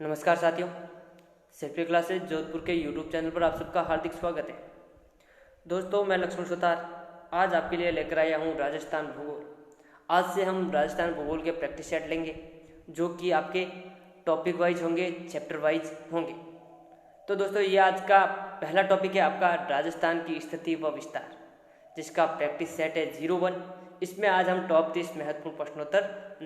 नमस्कार साथियों, selfie classes Jodhpur के यूट्यूब चैनल पर आप सबका हार्दिक स्वागत है। दोस्तों, मैं लक्ष्मण सुतार आज आपके लिए लेकर आया हूँ राजस्थान भूगोल। आज से हम राजस्थान भूगोल के प्रैक्टिस सेट लेंगे जो कि आपके टॉपिक वाइज होंगे, चैप्टर वाइज होंगे। तो दोस्तों, ये आज का पहला टॉपिक है आपका राजस्थान की स्थिति व विस्तार, जिसका प्रैक्टिस सेट है 01। इसमें आज हम टॉप 30 महत्वपूर्ण प्रश्नोत्तर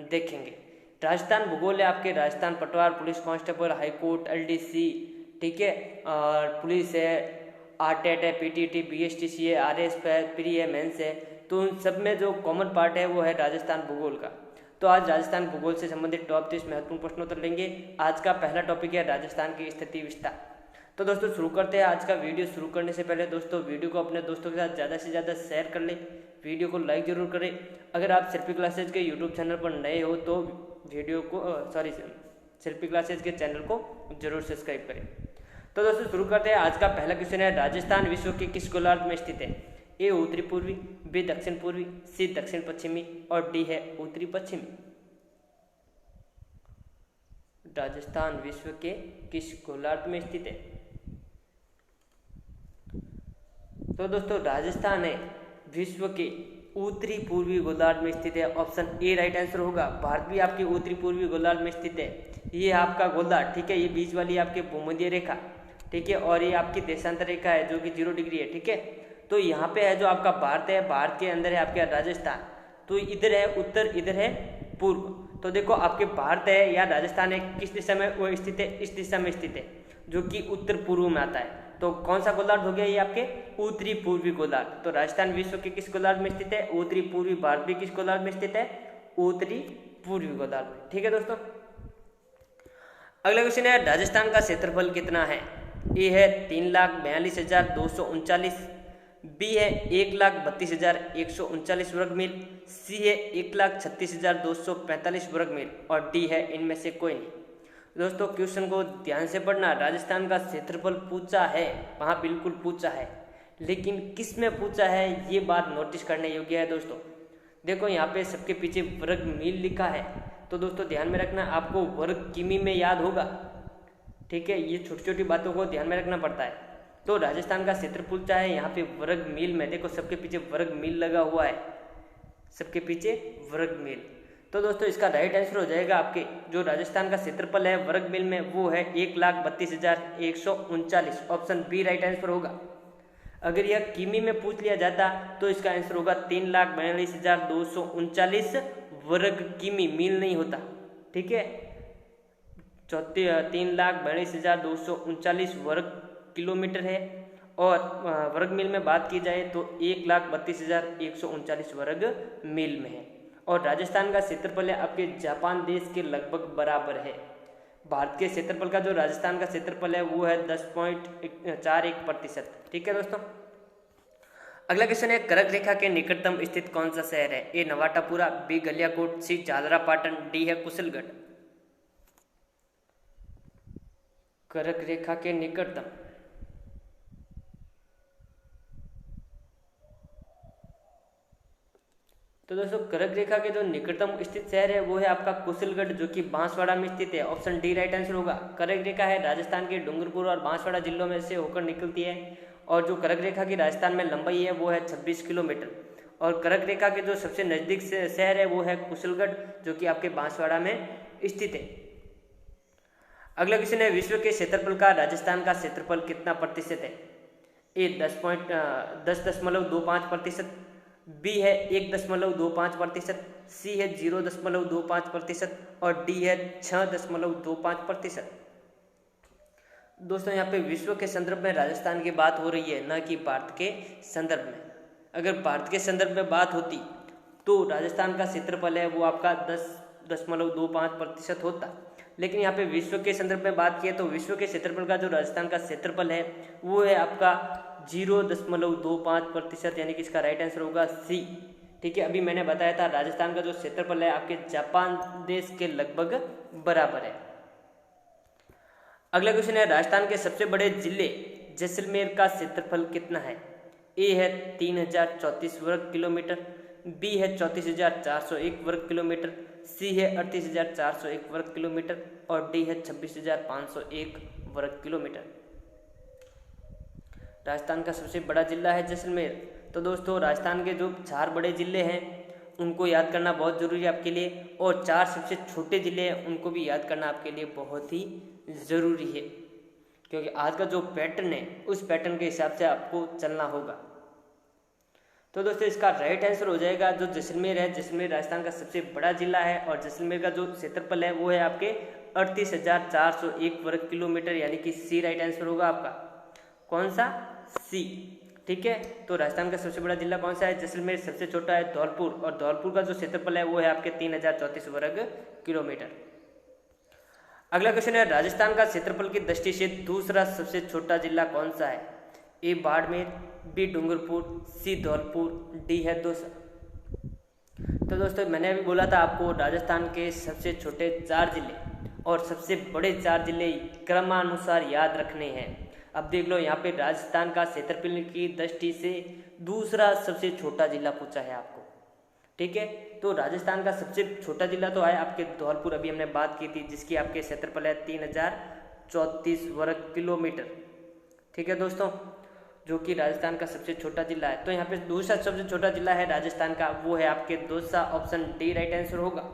देखेंगे। राजस्थान भूगोल है आपके राजस्थान पटवार, पुलिस कांस्टेबल, हाईकोर्ट, एलडीसी, ठीक है, और पुलिस है, आरटेट है, पीटीटी, बीएसटीसी है, आरएस है, प्री है, मेंस है। तो उन सब में जो कॉमन पार्ट है वो है राजस्थान भूगोल का। तो आज राजस्थान भूगोल से संबंधित टॉप 30 महत्वपूर्ण प्रश्नोत्तर लेंगे। आज का पहला टॉपिक है राजस्थान की स्थिति विस्तार। तो दोस्तों, शुरू करते हैं। आज का वीडियो शुरू करने से पहले दोस्तों, वीडियो को अपने दोस्तों के साथ ज़्यादा से ज़्यादा शेयर कर लें, वीडियो को लाइक जरूर करें। अगर आप सेल्फी क्लासेज के यूट्यूब चैनल पर नए हो तो वीडियो को सेल्फी क्लासेज के चैनल को जरूर सब्सक्राइब करें। तो दोस्तों, शुरू करते हैं। आज का पहला क्वेश्चन है, राजस्थान विश्व के किस गोलार्ध में स्थित है? ए उत्तरी पूर्वी, बी दक्षिण पूर्वी, सी दक्षिण पश्चिमी और डी है उत्तरी पश्चिमी। राजस्थान विश्व के किस गोलार्ध में स्थित है? तो दोस्तों, राजस्थान है विश्व के उत्तरी पूर्वी गोलार्ध में स्थित है। ऑप्शन ए राइट आंसर होगा। भारत भी आपके उत्तरी पूर्वी गोलार्ध में स्थित है। ये आपका गोलार्ध, ठीक है, ये बीच वाली आपके भूमध्य रेखा, ठीक है, और ये आपकी देशांतर रेखा है जो कि 0 डिग्री है, ठीक है। तो यहाँ पे है जो आपका भारत है, भारत के अंदर है आपके राजस्थान। तो इधर है उत्तर, इधर है पूर्व। तो देखो, आपके भारत है या राजस्थान है, किस दिशा में वो स्थित है? इस दिशा में स्थित है, जो कि उत्तर पूर्व में आता है। तो कौन सा गोलार्ध हो गया ये? आपके उत्तरी पूर्वी गोलार्ध। तो राजस्थान विश्व के किस गोलार्ध में स्थित है? उत्तरी पूर्वी। भारत भी किस गोलार्ध में स्थित है? उत्तरी पूर्वी गोलार्ध में, ठीक है दोस्तों। अगला क्वेश्चन है, राजस्थान का क्षेत्रफल कितना है? ए है 3,42,239, बी है 1,32,139 वर्ग मील, सी है 1,36,245 वर्ग मील और डी है इनमें से कोई नहीं। दोस्तों, क्वेश्चन को ध्यान से पढ़ना। राजस्थान का क्षेत्रफल पूछा है, वहाँ बिल्कुल पूछा है, लेकिन किस में पूछा है ये बात नोटिस करने योग्य है दोस्तों। देखो, यहाँ पे सबके पीछे वर्ग मील लिखा है, तो दोस्तों ध्यान में रखना, आपको वर्ग किमी में याद होगा, ठीक है। ये छोटी छोटी बातों को ध्यान में रखना पड़ता है। तो राजस्थान का क्षेत्र पूछा है, यहाँ पे वर्ग मील में, देखो सबके पीछे वर्ग मील लगा हुआ है, सबके पीछे वर्ग मील। तो दोस्तों, इसका राइट आंसर हो जाएगा आपके जो राजस्थान का क्षेत्रफल है वर्ग मील में, वो है 1,32,139। ऑप्शन बी राइट आंसर होगा। अगर यह किमी में पूछ लिया जाता तो इसका आंसर होगा 3,42,239 वर्ग किमी, मील नहीं होता, ठीक है। 3,42,239 वर्ग किलोमीटर है। और वर्ग मील में बात की जाए तो 1,32,139 वर्ग मील में है। और राजस्थान का क्षेत्रफल है आपके जापान देश के लगभग बराबर है। भारत के क्षेत्रफल का जो राजस्थान का क्षेत्रफल है वो है 10.41%, ठीक है दोस्तों। अगला क्वेश्चन है, कर्क रेखा के निकटतम स्थित कौन सा शहर है? ए नवाटापुरा, बी गलियाकोट, सी झालरा पाटन, डी है कुशलगढ़। कर्क रेखा के निकटतम, तो दोस्तों कर्क रेखा के जो निकटतम स्थित शहर है वो है आपका कुशलगढ़, जो कि बांसवाड़ा में स्थित है। ऑप्शन डी राइट आंसर होगा। कर्क रेखा है राजस्थान के डूंगरपुर और बांसवाड़ा जिलों में से होकर निकलती है। और जो कर्क रेखा की राजस्थान में लंबाई है वो है 26 किलोमीटर। और कर्क रेखा के जो सबसे नजदीक शहर है वो है कुशलगढ़, जो कि आपके बांसवाड़ा में स्थित है। अगला क्वेश्चन है, विश्व के क्षेत्रफल का राजस्थान का क्षेत्रफल कितना प्रतिशत है? ए 10.25%, बी है 1.25%, सी है 0.25% और डी है 6.25%। दोस्तों, यहाँ पे विश्व के संदर्भ में राजस्थान की बात हो रही है, न कि भारत के संदर्भ में। अगर भारत के संदर्भ में बात होती तो राजस्थान का क्षेत्रफल है वो आपका 10.25% होता, लेकिन यहाँ पे विश्व के संदर्भ में बात की है तो विश्व के क्षेत्रफल का जो राजस्थान का क्षेत्रफल है वो है आपका 0.25%, यानी कि इसका राइट आंसर होगा सी, ठीक है। अभी मैंने बताया था राजस्थान का जो क्षेत्रफल है आपके जापान देश के लगभग बराबर है। अगला क्वेश्चन है, राजस्थान के सबसे बड़े जिले जैसलमेर का क्षेत्रफल कितना है? ए है 3,034 वर्ग किलोमीटर, बी है 34,401 वर्ग किलोमीटर, सी है 38,401 वर्ग किलोमीटर और डी है 26,501 वर्ग किलोमीटर। राजस्थान का सबसे बड़ा जिला है जैसलमेर। तो दोस्तों राजस्थान के जो 4 बड़े ज़िले हैं उनको याद करना बहुत ज़रूरी है आपके लिए, और 4 सबसे छोटे ज़िले हैं उनको भी याद करना आपके लिए बहुत ही ज़रूरी है, क्योंकि आज का जो पैटर्न है उस पैटर्न के हिसाब से आपको चलना होगा। तो दोस्तों इसका राइट आंसर हो जाएगा जो जैसलमेर है। जैसलमेर राजस्थान का सबसे बड़ा जिला है और जैसलमेर का जो क्षेत्रफल है वो है आपके 38,401 वर्ग किलोमीटर, यानी कि सी राइट आंसर होगा आपका। कौन सा? सी। ठीक है, तो राजस्थान का सबसे बड़ा जिला कौन सा है? जैसलमेर। सबसे छोटा है धौलपुर, और धौलपुर का जो क्षेत्रफल है वो है आपके 3034 वर्ग किलोमीटर। अगला क्वेश्चन है, राजस्थान का क्षेत्रफल की दृष्टि से दूसरा सबसे छोटा जिला कौन सा है? ए बाड़मेर, बी डूंगरपुर, सी धौलपुर, डी है दौसा। तो दोस्तों मैंने अभी बोला था आपको राजस्थान के सबसे छोटे 4 जिले और सबसे बड़े 4 जिले क्रमानुसार याद रखने हैं। अब देख लो यहाँ पे राजस्थान का क्षेत्रफल की दृष्टि से दूसरा सबसे छोटा जिला पूछा है आपको। ठीक है, तो राजस्थान का सबसे छोटा जिला तो है आपके धौलपुर, अभी हमने बात की थी, जिसकी आपके क्षेत्रफल है 3034 वर्ग किलोमीटर। ठीक है दोस्तों, जो कि राजस्थान का सबसे छोटा जिला है। तो यहाँ पे दूसरा सबसे छोटा जिला है राजस्थान का, वो है आपके Dausa. Option D right answer होगा।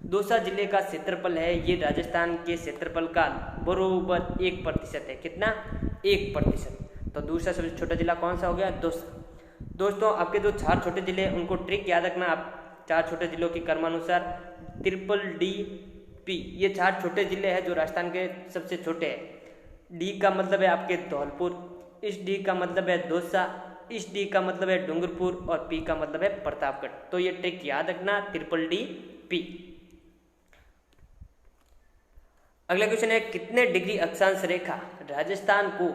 दौसा जिले का क्षेत्रफल है ये राजस्थान के क्षेत्रफल का बरोबर 1% है। कितना? 1%। तो दूसरा सबसे छोटा जिला कौन सा हो गया? दौसा। दोस्तों आपके जो 4 छोटे जिले हैं उनको ट्रिक याद रखना आप। 4 छोटे जिलों की क्रमानुसार DDP, ये 4 छोटे जिले हैं जो राजस्थान के सबसे छोटे हैं। डी का मतलब है आपके धौलपुर, इस डी का मतलब है दौसा, इस डी का मतलब है डूंगरपुर और पी का मतलब है प्रतापगढ़। तो ये ट्रिक याद रखना, DDP। अगला क्वेश्चन है, कितने डिग्री अक्षांश रेखा राजस्थान को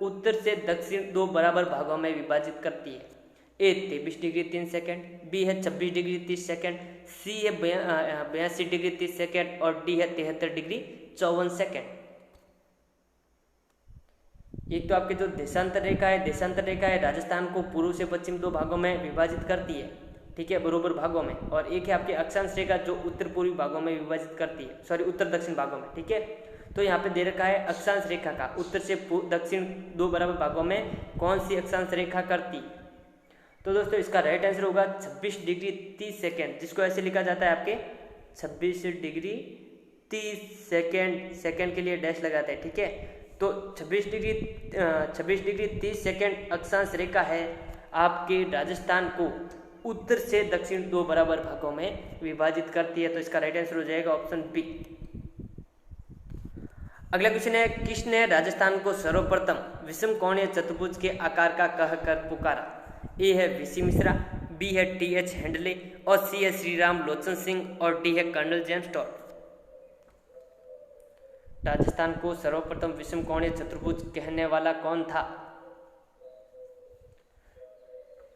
उत्तर से दक्षिण 2 बराबर भागों में विभाजित करती है? ए 23 डिग्री 3 सेकेंड, बी है 26 डिग्री 30 सेकेंड, सी है 82 डिग्री 30 सेकेंड और डी है 73 डिग्री 54 सेकेंड। एक तो आपकी जो देशांतर रेखा है राजस्थान को पूर्व से पश्चिम 2 भागों में विभाजित करती है। ठीक है, बराबर भागों में। और एक है आपकी अक्षांश रेखा जो उत्तर पूर्वी भागों में विभाजित करती है, सॉरी उत्तर दक्षिण भागों में। ठीक है, तो यहाँ पे दे रखा है अक्षांश रेखा का उत्तर से दक्षिण 2 बराबर भागों में कौन सी अक्षांश रेखा करती? तो दोस्तों इसका राइट आंसर होगा 26 डिग्री 30 सेकेंड, जिसको ऐसे लिखा जाता है आपके 26 डिग्री 30 सेकेंड। सेकेंड के लिए डैश लगाते हैं। ठीक है, तो 26 डिग्री 30 सेकेंड अक्षांश रेखा है आपके राजस्थान को उत्तर से दक्षिण 2 बराबर भागों में विभाजित करती है। तो इसका राइट आंसर हो जाएगा ऑप्शन बी। अगला क्वेश्चन है, किसने राजस्थान को सर्वप्रथम विषम कोणीय चतुर्भुज के आकार का कहकर पुकारा? ए है वीसी मिश्रा, बी है TH हैंडले और सी है श्री राम लोचन सिंह और डी है कर्नल जेम्स टॉड। राजस्थान को सर्वप्रथम विषम कोणीय चतुर्भुज कहने वाला कौन था?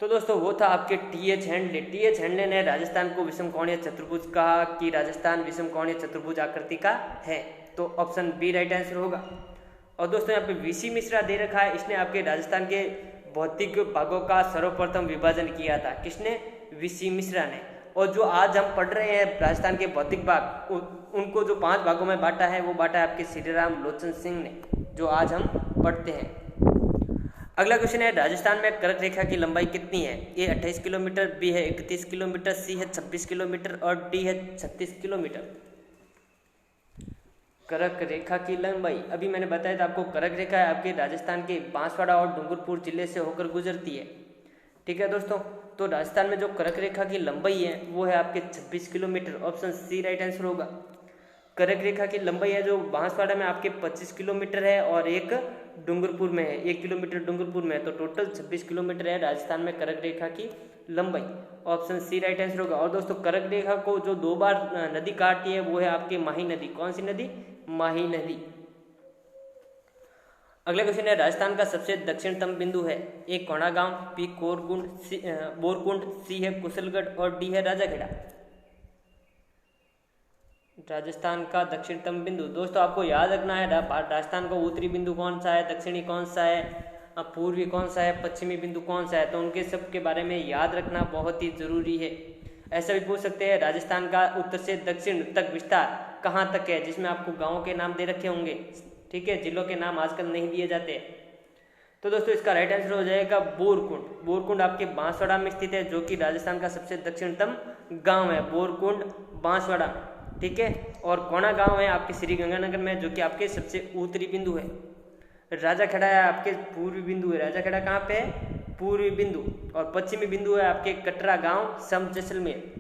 तो दोस्तों वो था आपके TH हैंडले। TH हैंडले ने राजस्थान को विषम कोणीय चतुर्भुज कहा कि राजस्थान विषम कोणीय चतुर्भुज आकृति का है। तो ऑप्शन बी राइट आंसर होगा। और दोस्तों यहाँ पे वीसी मिश्रा दे रखा है, इसने आपके राजस्थान के भौतिक भागों का सर्वप्रथम विभाजन किया था। किसने? वीसी मिश्रा ने। और जो आज हम पढ़ रहे हैं राजस्थान के भौतिक भाग, उनको जो 5 भागों में बांटा है वो बांटा है आपके श्री राम लोचन सिंह ने, जो आज हम पढ़ते हैं। अगला क्वेश्चन है, राजस्थान में कर्क रेखा की लंबाई कितनी है? ए 28 किलोमीटर, बी है 31 किलोमीटर, सी है 26 किलोमीटर और डी है 36 किलोमीटर। कर्क रेखा की लंबाई, अभी मैंने बताया था आपको, कर्क रेखा है आपके राजस्थान के बांसवाड़ा और डूंगरपुर जिले से होकर गुजरती है। ठीक है दोस्तों, तो राजस्थान में जो कर्क रेखा की लंबाई है वो है आपके 26 kilometre. Option C right answer होगा। कर्क रेखा की लंबाई है जो बांसवाड़ा में आपके 25 किलोमीटर है और एक डूंगरपुर में है, 1 किलोमीटर डूंगरपुर में है। तो टोटल 26 किलोमीटर है राजस्थान में कर्क रेखा की लंबाई। ऑप्शन सी राइट आंसर होगा। और दोस्तों कर्क रेखा को जो 2 बार नदी काटती है वो है आपके माही नदी। कौन सी नदी? माही नदी। अगला क्वेश्चन है, राजस्थान का सबसे दक्षिणतम बिंदु है? ए कोणागांव, बी बोरकुंड, सी है कुशलगढ़ और डी है राजाखेड़ा। राजस्थान का दक्षिणतम बिंदु, दोस्तों आपको याद रखना है राजस्थान का उत्तरी बिंदु कौन सा है, दक्षिणी कौन सा है, पूर्वी कौन सा है, पश्चिमी बिंदु कौन सा है, तो उनके सब के बारे में याद रखना बहुत ही जरूरी है। ऐसा भी पूछ सकते हैं राजस्थान का उत्तर से दक्षिण तक विस्तार कहाँ तक है, जिसमें आपको गाँव के नाम दे रखे होंगे, ठीक है, जिलों के नाम आजकल नहीं दिए जाते। तो दोस्तों इसका राइट आंसर हो जाएगा बोरकुंड। बोरकुंड आपके बांसवाड़ा में स्थित है, जो कि राजस्थान का सबसे दक्षिणतम गांव है, बोरकुंड बांसवाड़ा, ठीक है। और कोना गांव है आपके श्रीगंगानगर में, जो कि आपके सबसे उत्तरी बिंदु है। राजाखेड़ा है आपके पूर्वी बिंदु है, राजाखेड़ा कहाँ पे है, पूर्वी बिंदु। और पश्चिमी बिंदु है आपके कटरा गांव, सम जैसलमेर।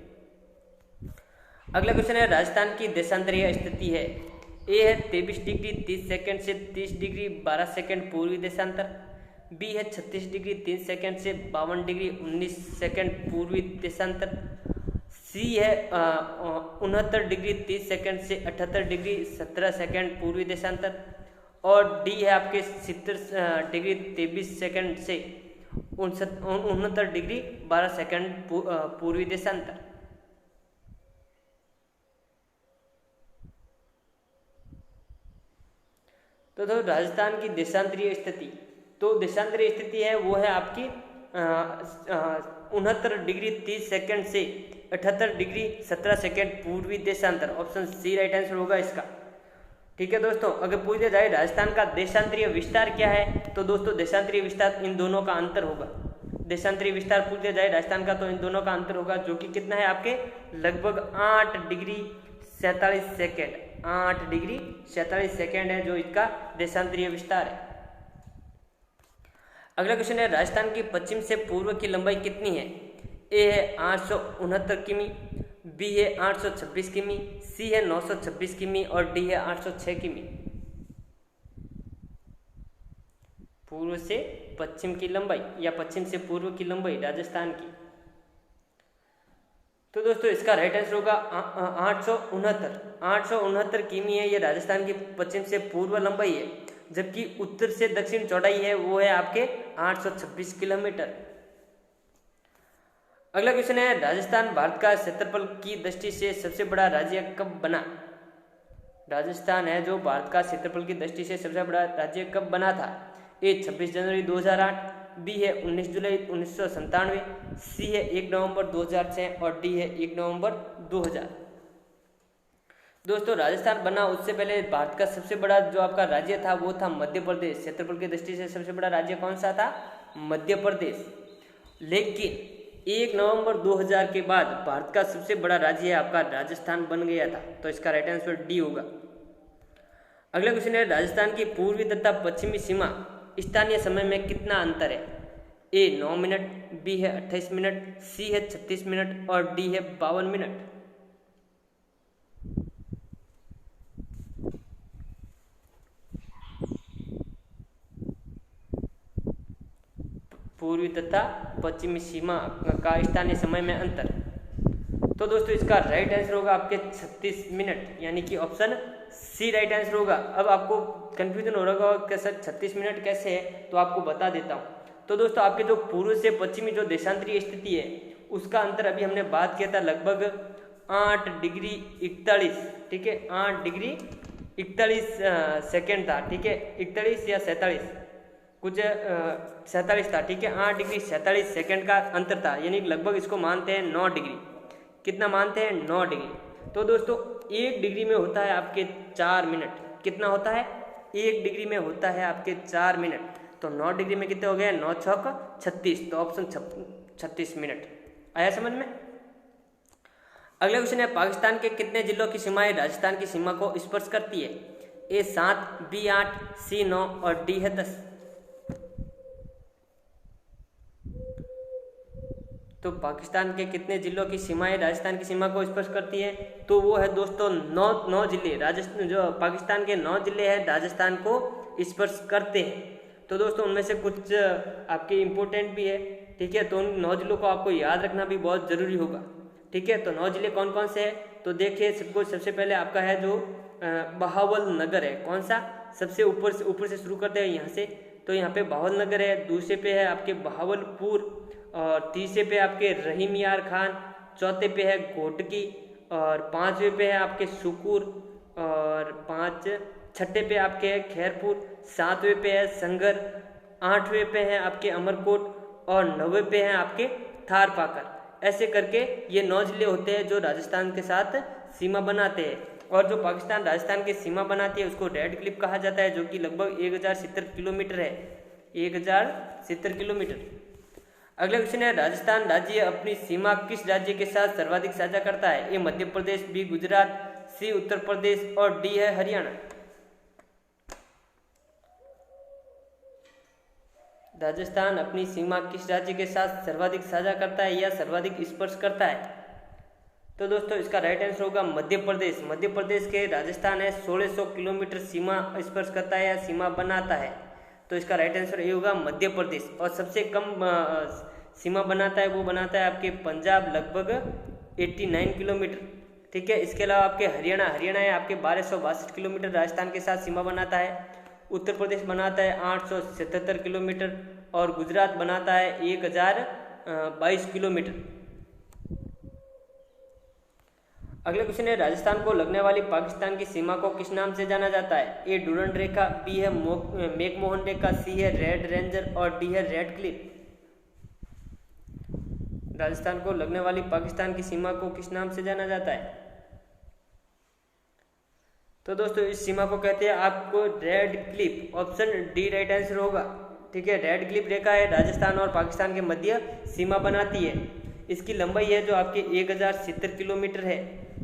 अगला क्वेश्चन है राजस्थान की देशांतरीय स्थिति है। ए है 23 डिग्री 30 सेकंड से 30 डिग्री 12 सेकंड पूर्वी देशांतर। बी है 36 डिग्री 3 सेकंड से 52 डिग्री 19 सेकंड पूर्वी देशांतर। सी है 69 डिग्री 30 सेकंड से 78 डिग्री 17 सेकंड पूर्वी देशांतर। और डी है आपके 70 डिग्री 23 सेकंड से 69 डिग्री 12 सेकंड पूर्वी देशांतर। तो राजस्थान की देशांतरीय स्थिति, तो देशांतरीय स्थिति है वो है आपकी 69 डिग्री 30 सेकंड से 78 डिग्री 17 सेकंड पूर्वी देशांतर। ऑप्शन सी राइट आंसर होगा इसका, ठीक है दोस्तों। अगर पूछ दिया जाए राजस्थान का देशांतरीय विस्तार क्या है, तो दोस्तों देशांतरीय विस्तार इन दोनों का अंतर होगा। देशांतरीय विस्तार पूछ दिया जाए राजस्थान का, तो इन दोनों का अंतर होगा, जो कि कितना है आपके लगभग 8 डिग्री 47 सेकेंड, 8 डिग्री 47 सेकेंड है जो इसका देशांतरीय विस्तार है। अगला क्वेश्चन है राजस्थान की पश्चिम से पूर्व की लंबाई कितनी है। ए है 869 किमी, बी है 826 किमी, सी है 926 किमी और डी है 806 किमी। पूर्व से पश्चिम की लंबाई या पश्चिम से पूर्व की लंबाई राजस्थान की, तो दोस्तों इसका राइट आंसर होगा 869 किमी है, ये राजस्थान की पश्चिम से पूर्व लंबाई है। जबकि उत्तर से दक्षिण चौड़ाई है वो है आपके 826 किलोमीटर। अगला क्वेश्चन है राजस्थान भारत का क्षेत्रफल की दृष्टि से सबसे बड़ा राज्य कब बना। राजस्थान है जो भारत का क्षेत्रफल की दृष्टि से सबसे बड़ा राज्य कब बना था। ए 26 जनवरी 2008, बी है 19 जुलाई 1997, सी है 1 नवंबर 2006 और डी है 1 नवंबर 2000। दोस्तों राजस्थान बना उससे पहले भारत का सबसे बड़ा जो आपका राज्य था वो था मध्य प्रदेश। क्षेत्रफल की दृष्टि से सबसे बड़ा राज्य कौन सा था, मध्य प्रदेश। लेकिन 1 नवंबर 2000 के बाद भारत का सबसे बड़ा राज्य आपका राजस्थान बन गया था, तो इसका राइट आंसर डी होगा। अगला क्वेश्चन है राजस्थान की पूर्वी तथा पश्चिमी सीमा स्थानीय समय में कितना अंतर है। ए 9 मिनट, बी है 28 मिनट, सी है 36 मिनट और डी है 52 मिनट। पूर्वी तथा पश्चिमी सीमा का स्थानीय समय में अंतर, तो दोस्तों इसका राइट आंसर होगा आपके 36 मिनट, यानी कि ऑप्शन सी राइट आंसर होगा। अब आपको कंफ्यूजन हो रहा होगा कि सर 36 मिनट कैसे है, तो आपको बता देता हूँ। तो दोस्तों आपके जो पूर्व से पश्चिमी जो देशांतरीय स्थिति है उसका अंतर अभी हमने बात किया था लगभग 8 डिग्री 41, ठीक है, 8 डिग्री 41 सेकेंड था, ठीक है, 41 या 47 कुछ 47 था, ठीक है, 8 डिग्री 47 सेकेंड का अंतर था, यानी लगभग इसको मानते हैं 9 डिग्री। कितना मानते हैं, 9 डिग्री। तो दोस्तों 1 डिग्री में होता है आपके 4 मिनट। कितना होता है, 1 डिग्री में होता है आपके 4 मिनट। तो 9 डिग्री में कितने हो गए, 9 छक 36, तो ऑप्शन 36 मिनट आया समझ में। अगला क्वेश्चन है पाकिस्तान के कितने जिलों की सीमाएं राजस्थान की सीमा को स्पर्श करती है। ए 7, बी 8, सी 9 और डी है 10। तो पाकिस्तान के कितने जिलों की सीमाएं राजस्थान की सीमा को स्पर्श करती है, तो वो है दोस्तों 9 जिले। राजस्थान जो पाकिस्तान के 9 जिले हैं राजस्थान को स्पर्श करते हैं। तो दोस्तों उनमें से कुछ आपके इम्पोर्टेंट भी है, ठीक है, तो उन 9 जिलों को आपको याद रखना भी बहुत जरूरी होगा, ठीक है। तो 9 जिले कौन कौन से हैं, तो देखिए सबसे पहले आपका है जो बहावल नगर है। कौन सा, सबसे ऊपर से शुरू करते हैं यहाँ से, तो यहाँ पे बहावल नगर है, दूसरे पे है आपके बहावलपुर, और तीसरे पे आपके रहीम यार खान, चौथे पे है घोटकी, और 5वें पे है आपके सुकूर, और 6ठे पे आपके है खैरपुर, 7वें पे है संगर, 8वें पे हैं आपके अमरकोट और 9वें पे हैं आपके थार पाकर। ऐसे करके ये 9 जिले होते हैं जो राजस्थान के साथ सीमा बनाते हैं। और जो पाकिस्तान राजस्थान की सीमा बनाती है उसको रेड क्लिफ कहा जाता है, जो कि लगभग 1070 किलोमीटर है, 1070 किलोमीटर। अगला क्वेश्चन है, राजस्थान राज्य अपनी सीमा किस राज्य के साथ सर्वाधिक साझा करता है? ए मध्य प्रदेश, बी गुजरात, सी उत्तर प्रदेश और डी है हरियाणा। राजस्थान अपनी सीमा किस राज्य के साथ सर्वाधिक साझा करता है या सर्वाधिक स्पर्श करता है? तो दोस्तों इसका राइट आंसर होगा मध्य प्रदेश। मध्य प्रदेश के राजस्थान है 1600 किलोमीटर सीमा स्पर्श करता है या सीमा बनाता है, तो इसका राइट आंसर ये होगा मध्य प्रदेश। और सबसे कम सीमा बनाता है वो बनाता है आपके पंजाब, लगभग 89 किलोमीटर। ठीक है, इसके अलावा आपके हरियाणा है आपके 1262 किलोमीटर राजस्थान के साथ सीमा बनाता है। उत्तर प्रदेश बनाता है 877 किलोमीटर और गुजरात बनाता है 1022 किलोमीटर। अगला क्वेश्चन है, राजस्थान को लगने वाली पाकिस्तान की सीमा को किस नाम से जाना जाता है? ए डुरंड रेखा, बी है मैकमोहन रेखा, सी है रेड रेंजर और डी है रेड क्लिफ। राजस्थान को लगने वाली पाकिस्तान की सीमा को किस नाम से जाना जाता है? तो दोस्तों इस सीमा को कहते हैं आपको red Cliff. Option D right answer होगा। ठीक है, रेड क्लिफ रेखा है राजस्थान और पाकिस्तान के मध्य सीमा बनाती है। इसकी लंबाई है जो आपके 1070 किलोमीटर है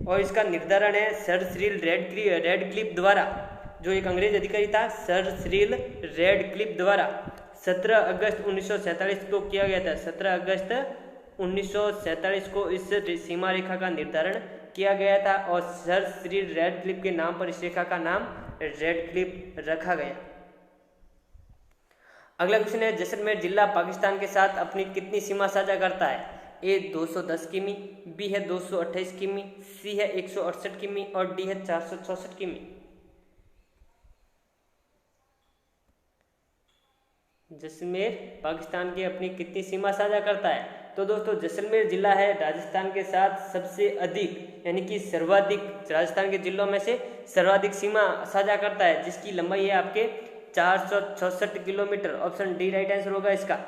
और इसका निर्धारण है सर सिरिल रेड क्लिफ द्वारा, जो एक अंग्रेज अधिकारी था, सर सिरिल रेड क्लिफ द्वारा 17 अगस्त 1947 को किया गया था। 17 अगस्त 1947 को इस सीमा रेखा का निर्धारण किया गया था और सर सिरिल रेड क्लिफ के नाम पर इस रेखा का नाम रेड क्लिफ रखा गया। अगला क्वेश्चन है, जैसलमेर जिला पाकिस्तान के साथ अपनी कितनी सीमा साझा करता है? ए 210 किमी, बी है 228 किमी, सी है 168 किमी और डी है 464 किमी। जैसलमेर पाकिस्तान की अपनी कितनी सीमा साझा करता है? तो दोस्तों जैसलमेर जिला है राजस्थान के साथ सबसे अधिक यानी कि सर्वाधिक, राजस्थान के जिलों में से सर्वाधिक सीमा साझा करता है, जिसकी लंबाई है आपके 466 kilometre. Option D right answer होगा इसका।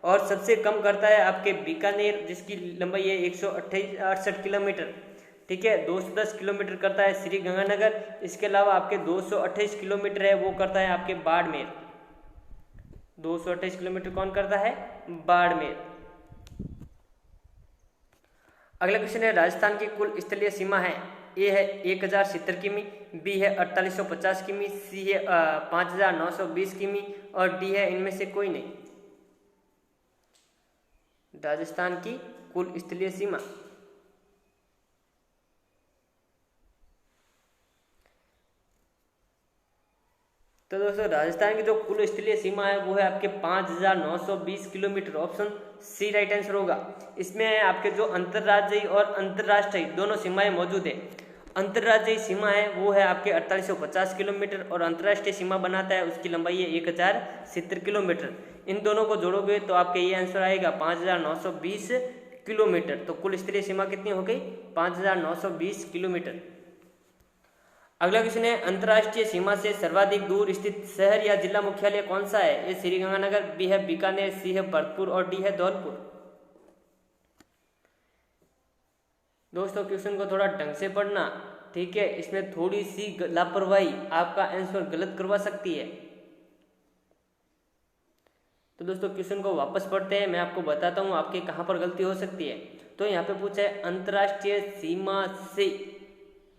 और सबसे कम करता है आपके बीकानेर, जिसकी लंबाई है 168 किलोमीटर। ठीक है, 210 किलोमीटर करता है श्री गंगानगर। इसके अलावा आपके 228 किलोमीटर है वो करता है आपके बाड़मेर। 228 किलोमीटर कौन करता है? बाड़मेर। अगला क्वेश्चन है, राजस्थान की कुल स्थलीय सीमा है। ए है 1070 किमी, बी है 4850 किमी, सी है 5920 किमी और डी है इनमें से कोई नहीं। राजस्थान की कुल स्थलीय सीमा। तो दोस्तों राजस्थान की जो कुल स्थलीय सीमा है वो है आपके 5920 kilometre. Option C right answer होगा। इसमें आपके जो अंतर्राज्यीय और अंतर्राष्ट्रीय दोनों सीमाएं मौजूद है। अंतर्राज्यीय सीमा है वो है आपके 4850 किलोमीटर और अंतर्राष्ट्रीय सीमा बनाता है उसकी लंबाई है 1070 किलोमीटर। इन दोनों को जोड़ोगे तो आपके ये आंसर आएगा 5920 किलोमीटर। तो कुल स्थलीय सीमा कितनी हो गई? 5920 किलोमीटर। अगला क्वेश्चन है, अंतर्राष्ट्रीय सीमा से सर्वाधिक दूर स्थित शहर या जिला मुख्यालय कौन सा है? ए श्रीगंगानगर, बी है बीकानेर, सी है भरतपुर और डी है धौलपुर। दोस्तों क्वेश्चन को थोड़ा ढंग से पढ़ना, ठीक है, इसमें थोड़ी सी लापरवाही आपका आंसर गलत करवा सकती है। तो दोस्तों क्वेश्चन को वापस पढ़ते हैं, मैं आपको बताता हूँ आपके कहाँ पर गलती हो सकती है। तो यहाँ पे पूछा है अंतर्राष्ट्रीय सीमा से,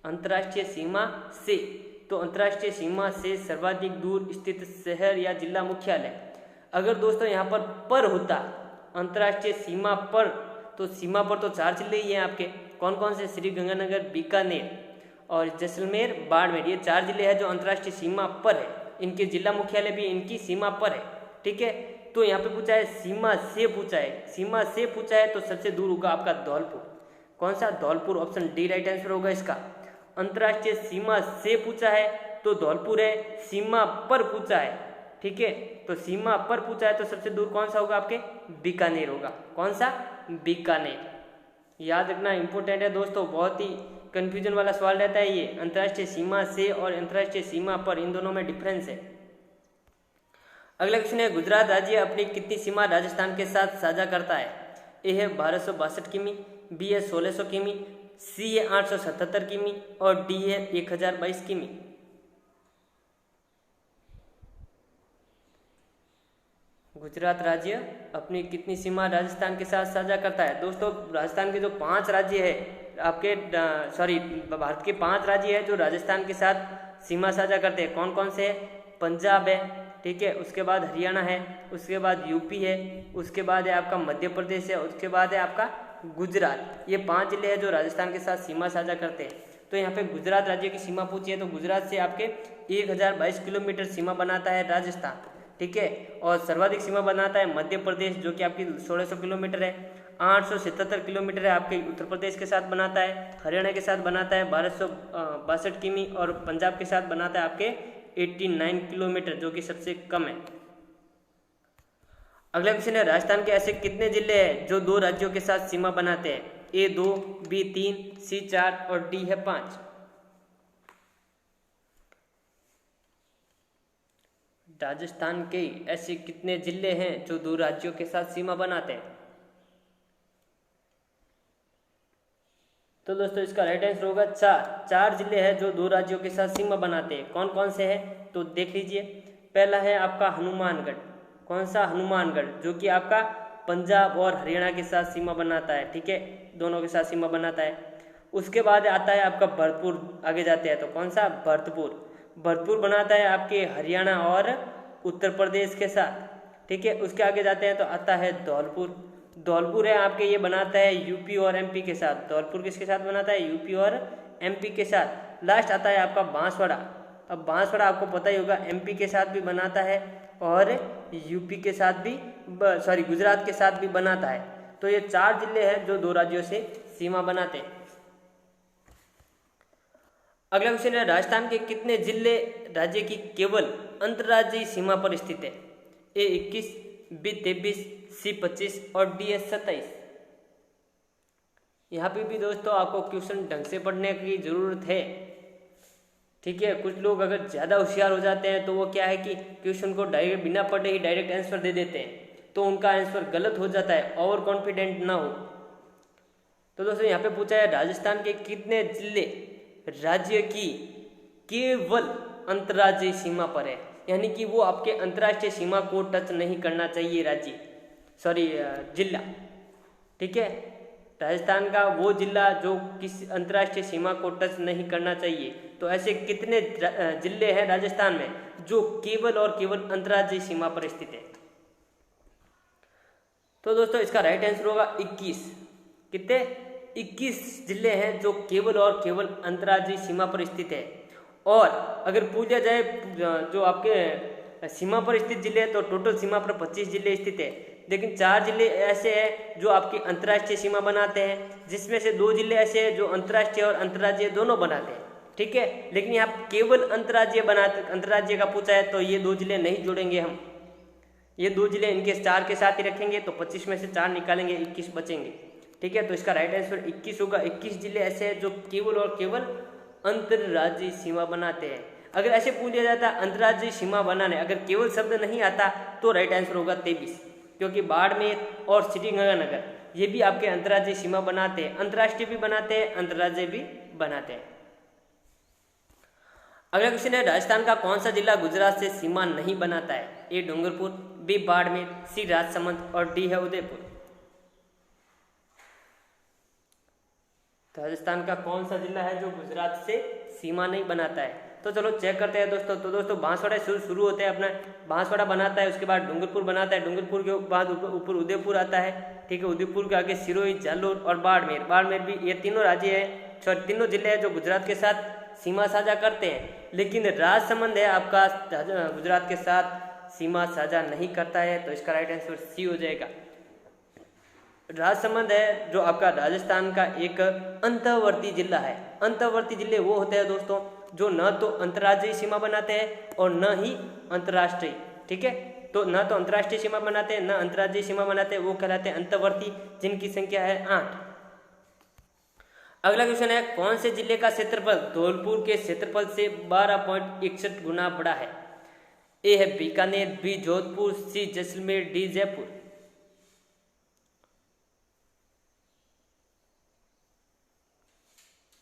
अंतर्राष्ट्रीय सीमा से, तो अंतर्राष्ट्रीय सीमा से सर्वाधिक दूर स्थित शहर या जिला मुख्यालय। अगर दोस्तों यहाँ पर होता अंतर्राष्ट्रीय सीमा पर, तो सीमा पर तो 4 जिले ही हैं आपके। कौन कौन से? श्रीगंगानगर, बीकानेर और जैसलमेर, बाड़मेर। ये 4 जिले हैं जो अंतर्राष्ट्रीय सीमा पर है। इनके जिला मुख्यालय भी इनकी सीमा पर है। ठीक है, तो यहाँ पे पूछा है सीमा से पूछा है, सीमा से पूछा है तो सबसे दूर होगा आपका धौलपुर। कौन सा? Dholpur. Option D right answer होगा इसका। अंतर्राष्ट्रीय सीमा से पूछा है तो धौलपुर है। सीमा पर पूछा है, ठीक है, तो सीमा पर पूछा है तो सबसे दूर कौन सा होगा? आपके बीकानेर होगा। कौन सा? बीकानेर। याद रखना इंपॉर्टेंट है दोस्तों, बहुत ही कंफ्यूजन वाला सवाल रहता है ये। अंतर्राष्ट्रीय सीमा से और अंतर्राष्ट्रीय सीमा पर, इन दोनों में डिफरेंस है। अगला क्वेश्चन है, गुजरात राज्य अपनी कितनी सीमा राजस्थान के साथ साझा करता है? ए है 1262 किमी, बी है 1600 किमी, सी है 877 किमी और डी है 1022 किमी। गुजरात राज्य अपनी कितनी सीमा राजस्थान के साथ साझा करता है? दोस्तों, राजस्थान के जो 5 राज्य है आपके भारत के 5 राज्य है जो राजस्थान के साथ सीमा साझा करते हैं। कौन कौन से है? पंजाब है, ठीक है, उसके बाद हरियाणा है, उसके बाद यूपी है, उसके बाद है आपका मध्य प्रदेश है, उसके बाद है आपका गुजरात। ये 5 जिले हैं जो राजस्थान के साथ सीमा साझा करते हैं। तो यहाँ पे गुजरात राज्य की सीमा पूछी है, तो गुजरात से आपके 1022 किलोमीटर सीमा बनाता है राजस्थान, ठीक है। और सर्वाधिक सीमा बनाता है मध्य प्रदेश, जो कि आपकी 1600 किलोमीटर है। 877 किलोमीटर है आपके उत्तर प्रदेश के साथ बनाता है। हरियाणा के साथ बनाता है 1262 किमी और पंजाब के साथ बनाता है आपके 89 किलोमीटर, जो कि सबसे कम है। अगला क्वेश्चन है, राजस्थान के ऐसे कितने जिले हैं जो 2 राज्यों के साथ सीमा बनाते हैं? ए 2, बी 3, सी 4 और डी है 5। राजस्थान के ऐसे कितने जिले हैं जो 2 राज्यों के साथ सीमा बनाते हैं? तो दोस्तों, इसका राइट आंसर होगा 4 जिले हैं जो 2 राज्यों के साथ सीमा बनाते हैं। कौन कौन से हैं तो देख लीजिए। पहला है आपका हनुमानगढ़। कौन सा? हनुमानगढ़, जो कि आपका पंजाब और हरियाणा के साथ सीमा बनाता है, ठीक है, दोनों के साथ सीमा बनाता है। उसके बाद आता है आपका भरतपुर, आगे जाते हैं तो कौन सा? भरतपुर बनाता है आपके हरियाणा और उत्तर प्रदेश के साथ, ठीक है। उसके आगे जाते हैं तो आता है धौलपुर है आपके, ये बनाता है यूपी और एमपी के साथ। धौलपुर किसके साथ बनाता है? यूपी और एमपी के साथ। लास्ट आता है आपका बांसवाड़ा। अब बांसवाड़ा आपको पता ही होगा, एमपी के साथ भी बनाता है और यूपी के साथ भी गुजरात के साथ भी बनाता है। तो ये 4 जिले हैं जो 2 राज्यों से सीमा बनाते हैं। अगला क्वेश्चन है, राजस्थान के कितने जिले राज्य की केवल अंतर्राज्यीय सीमा पर स्थित है? ए 21, बी 23, सी 25 और डी 27। यहाँ पे भी दोस्तों आपको क्वेश्चन ढंग से पढ़ने की जरूरत है, ठीक है। कुछ लोग अगर ज़्यादा होशियार हो जाते हैं तो वो क्या है कि क्वेश्चन को डायरेक्ट बिना पढ़े ही डायरेक्ट आंसर दे देते हैं, तो उनका आंसर गलत हो जाता है। ओवर कॉन्फिडेंट ना हो। तो दोस्तों, यहाँ पे पूछा है, राजस्थान के कितने जिले राज्य की केवल अंतर्राज्यीय सीमा पर है? यानी कि वो आपके अंतर्राष्ट्रीय सीमा को टच नहीं करना चाहिए जिला, ठीक है। राजस्थान का वो जिला जो किसी अंतर्राष्ट्रीय सीमा को टच नहीं करना चाहिए। तो ऐसे कितने जिले हैं राजस्थान में जो केवल और केवल अंतर्राज्यीय सीमा पर स्थित है? तो दोस्तों, इसका राइट आंसर होगा 21। कितने? 21 जिले हैं जो केवल और केवल अंतर्राज्यीय सीमा पर स्थित है। और अगर पूछा जाए जो आपके सीमा पर स्थित जिले हैं तो टोटल सीमा पर 25 जिले स्थित है, लेकिन 4 जिले ऐसे हैं जो आपकी अंतर्राष्ट्रीय सीमा बनाते हैं, जिसमें से 2 जिले ऐसे हैं जो अंतर्राष्ट्रीय और अंतर्राज्यीय दोनों बनाते हैं, ठीक है। लेकिन यहाँ केवल अंतर्राज्यीय का पूछा है तो ये 2 जिले नहीं जोड़ेंगे हम। ये 2 जिले इनके 4 के साथ ही रखेंगे, तो 25 में से 4 निकालेंगे, 21 बचेंगे, ठीक है। तो इसका राइट आंसर 21 होगा। 21 जिले ऐसे हैं जो केवल और केवल अंतर्राज्यीय सीमा बनाते हैं। अगर ऐसे पूछ लिया जाता अंतर्राज्यीय सीमा बनाने, अगर केवल शब्द नहीं आता तो राइट आंसर होगा 23, क्योंकि बाड़मेर और श्रीगंगानगर ये भी आपके अंतर्राज्यीय सीमा बनाते हैं, अंतर्राष्ट्रीय भी बनाते हैं, अंतर्राज्यीय भी बनाते हैं। अगला क्वेश्चन है, राजस्थान का कौन सा जिला गुजरात से सीमा नहीं बनाता है? ए डूंगरपुर, बी बाड़मेर, सी राजसमंद और डी है उदयपुर। राजस्थान का कौन सा जिला है जो गुजरात से सीमा नहीं बनाता है? तो चलो चेक करते हैं दोस्तों। तो दोस्तों, बांसवाड़ा शुरू होते हैं अपना, बांसवाड़ा बनाता है, उसके बाद डूंगरपुर बनाता है, डूंगरपुर के बाद ऊपर उदयपुर आता है, ठीक है। उदयपुर के आगे सिरोही, जालोर और बाड़मेर भी, ये तीनों राज्य हैं, तीनों जिले हैं जो गुजरात के साथ सीमा साझा करते हैं। लेकिन राजसमंद है आपका गुजरात के साथ सीमा साझा नहीं करता है, तो इसका राइट आंसर सी हो जाएगा। राजसमंद है जो आपका राजस्थान का एक अंतर्वर्ती जिला है। अंतर्वर्ती जिले वो होते हैं दोस्तों जो न तो अंतर्राज्यीय सीमा बनाते हैं और न ही अंतर्राष्ट्रीय, ठीक है। तो न तो अंतर्राष्ट्रीय सीमा बनाते हैं, न अंतर्राज्यीय सीमा बनाते हैं, वो कहलाते हैं अंतर्वर्ती, जिनकी संख्या है 8। अगला क्वेश्चन है, कौन से जिले का क्षेत्रफल धौलपुर के क्षेत्रफल से 12.61 गुना बड़ा है? ए है बीकानेर, बी जोधपुर, सी जैसलमेर, डी जयपुर।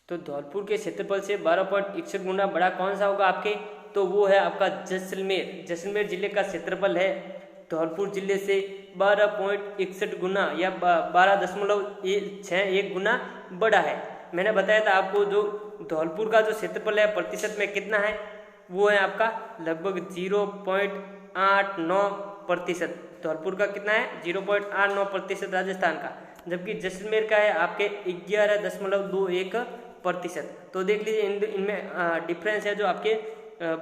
तो धौलपुर के क्षेत्रफल से 12.61 गुना बड़ा कौन सा होगा आपके, तो वो है आपका जैसलमेर। जैसलमेर जिले का क्षेत्रफल है धौलपुर जिले से 12.61 गुना या 12.61 गुना बड़ा है। मैंने बताया था आपको जो धौलपुर का जो क्षेत्रफल है प्रतिशत में कितना है, वो है आपका लगभग 0.89%। धौलपुर का कितना है 0.89% राजस्थान का, जबकि जैसलमेर का है आपके 11.21%। तो देख लीजिए इनमें डिफरेंस है जो आपके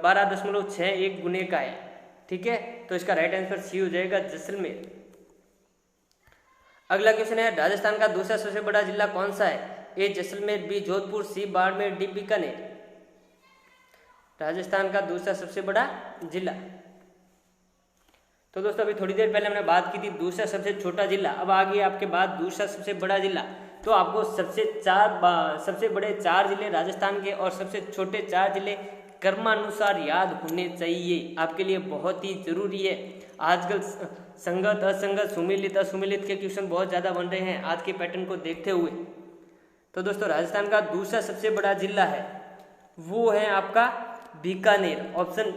12.61 गुने का है। ठीक है, तो इसका राइट आंसर सी हो जाएगा जैसलमेर। अगला क्वेश्चन है राजस्थान का दूसरा सबसे बड़ा जिला कौन सा है, ए जैसलमेर, बी जोधपुर, सी बाड़मेर, डी बीकानेर। राजस्थान का दूसरा सबसे बड़ा जिला। तो दोस्तों अभी थोड़ी देर पहले हमने बात की थी दूसरा सबसे छोटा जिला, अब आ गया आपके बाद दूसरा सबसे बड़ा जिला। तो आपको सबसे बड़े 4 जिले राजस्थान के और सबसे छोटे 4 जिले क्रमानुसार याद होने चाहिए, आपके लिए बहुत ही जरूरी है। आजकल संगत असंगत सुमिलित असुमिलित के क्वेश्चन बहुत ज़्यादा बन रहे हैं आज के पैटर्न को देखते हुए। तो दोस्तों राजस्थान का दूसरा सबसे बड़ा जिला है वो है आपका Bikaner. Option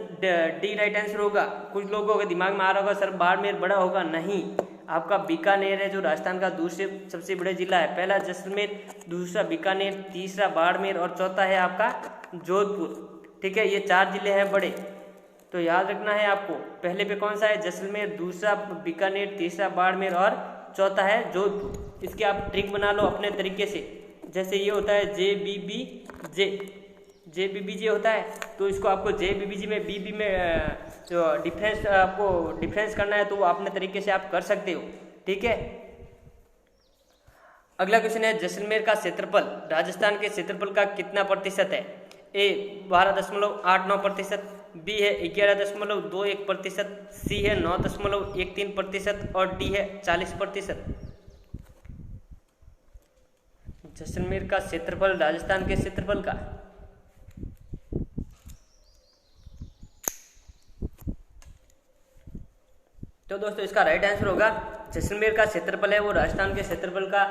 D right answer होगा। कुछ लोगों के दिमाग में आ रहा होगा सर बाड़मेर बड़ा होगा, नहीं, आपका बीकानेर है जो राजस्थान का दूसरे सबसे बड़े जिला है। पहला जैसलमेर, दूसरा बीकानेर, तीसरा बाड़मेर और चौथा है आपका जोधपुर। ठीक है, ये 4 जिले हैं बड़े, तो याद रखना है आपको। पहले पे कौन सा है जैसलमेर, दूसरा बीकानेर, तीसरा बाड़मेर और चौथा है जोधपुर। इसके आप ट्रिक बना लो अपने तरीके से। जैसे ये होता है JBBJ होता है, तो इसको आपको JBBJ में BB में जो डिफरेंस करना है तो वो अपने तरीके से आप कर सकते हो। ठीक है, अगला क्वेश्चन है जैसलमेर का क्षेत्रफल राजस्थान के क्षेत्रफल का कितना प्रतिशत है, ए 12.89%, बी है 11.21%, सी है 9.13% और डी है 40%। जैसलमेर का क्षेत्रफल राजस्थान के क्षेत्रफल का तो दोस्तों इसका राइट आंसर होगा जैसलमेर का क्षेत्रफल है वो राजस्थान के क्षेत्रफल का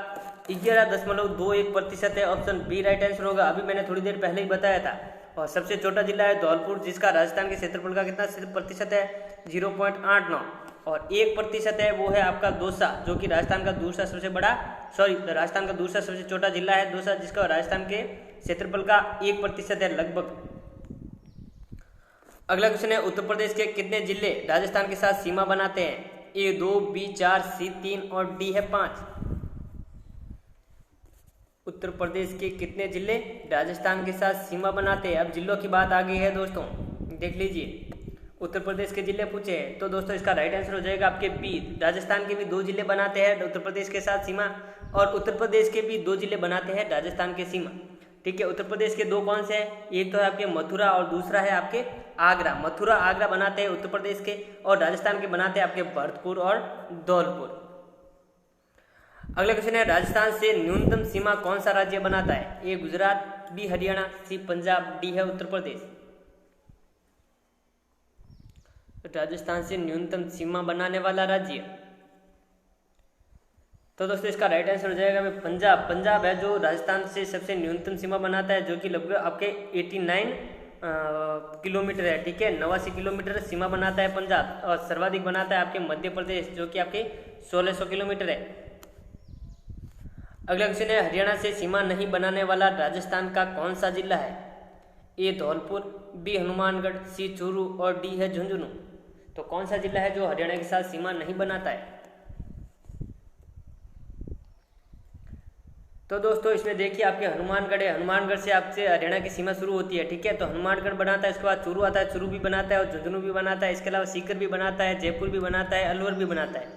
11.21% है। ऑप्शन बी राइट आंसर होगा। अभी मैंने थोड़ी देर पहले ही बताया था। और सबसे छोटा जिला है धौलपुर, जिसका राजस्थान के क्षेत्रफल का कितना प्रतिशत है 0.89 और 1% है वो है आपका दौसा, जो कि राजस्थान का दूसरा सबसे छोटा जिला है दौसा, जिसका राजस्थान के क्षेत्रफल का 1% है लगभग। अगला क्वेश्चन है उत्तर प्रदेश के कितने जिले राजस्थान के साथ सीमा बनाते हैं, ए 2, बी 4, सी 3 और डी है 5। उत्तर प्रदेश के कितने जिले राजस्थान के साथ सीमा बनाते हैं। अब जिलों की बात आ गई है दोस्तों, देख लीजिए उत्तर प्रदेश के जिले पूछे हैं, तो दोस्तों इसका राइट आंसर हो जाएगा आपके बी। राजस्थान के भी 2 जिले बनाते हैं उत्तर प्रदेश के साथ सीमा, और उत्तर प्रदेश के भी 2 जिले बनाते हैं राजस्थान के सीमा। ठीक है, उत्तर प्रदेश के 2 कौन से हैं, एक तो है आपके मथुरा और दूसरा है आपके आगरा। मथुरा आगरा बनाते हैं उत्तर प्रदेश के, और राजस्थान के बनाते हैं आपके भरतपुर और धौलपुर। अगला क्वेश्चन है राजस्थान से न्यूनतम सीमा कौन सा राज्य बनाता है, ए गुजरात, बी हरियाणा, सी पंजाब, डी है उत्तर प्रदेश। राजस्थान से न्यूनतम सीमा बनाने वाला राज्य, तो दोस्तों इसका राइट आंसर हो जाएगा पंजाब। पंजाब है जो राजस्थान से सबसे न्यूनतम सीमा बनाता है, जो कि लगभग आपके 89 किलोमीटर है। ठीक है, 89 किलोमीटर सीमा बनाता है पंजाब, और सर्वाधिक बनाता है आपके मध्य प्रदेश, जो कि आपके 1600 किलोमीटर है। अगला क्वेश्चन है हरियाणा से सीमा नहीं बनाने वाला राजस्थान का कौन सा जिला है, ए धौलपुर, बी हनुमानगढ़, सी चूरू और डी है झुंझुनू। तो कौन सा जिला है जो हरियाणा के साथ सीमा नहीं बनाता है। तो दोस्तों इसमें देखिए आपके हनुमानगढ़ है, हनुमानगढ़ से आपसे हरियाणा की सीमा शुरू होती है। ठीक है, तो हनुमानगढ़ बनाता है, इसके बाद चूरू आता है, चूरू भी बनाता है और झुंझुनू भी बनाता है। इसके अलावा सीकर भी बनाता है, जयपुर भी बनाता है, अलवर भी बनाता है।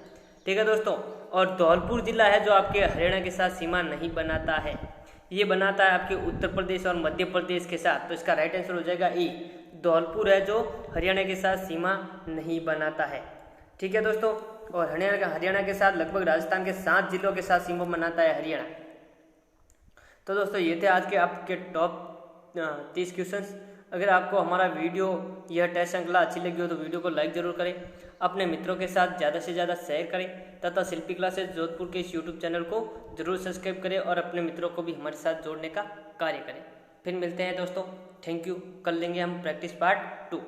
ठीक है दोस्तों, और धौलपुर जिला है जो आपके हरियाणा के साथ सीमा नहीं बनाता है, ये बनाता है आपके उत्तर प्रदेश और मध्य प्रदेश के साथ। तो इसका राइट आंसर हो जाएगा ए, धौलपुर है जो हरियाणा के साथ सीमा नहीं बनाता है। ठीक है दोस्तों, और हरियाणा के साथ लगभग राजस्थान के 7 जिलों के साथ सीमा बनाता है हरियाणा। तो दोस्तों ये थे आज के आपके टॉप 30 क्वेश्चंस। अगर आपको हमारा वीडियो यह टेस्ट श्रृंखला अच्छी लगी हो तो वीडियो को लाइक ज़रूर करें, अपने मित्रों के साथ ज़्यादा से ज़्यादा शेयर करें तथा शिल्पी क्लासेस जोधपुर के इस यूट्यूब चैनल को जरूर सब्सक्राइब करें और अपने मित्रों को भी हमारे साथ जोड़ने का कार्य करें। फिर मिलते हैं दोस्तों, थैंक यू। कर लेंगे हम प्रैक्टिस पार्ट 2।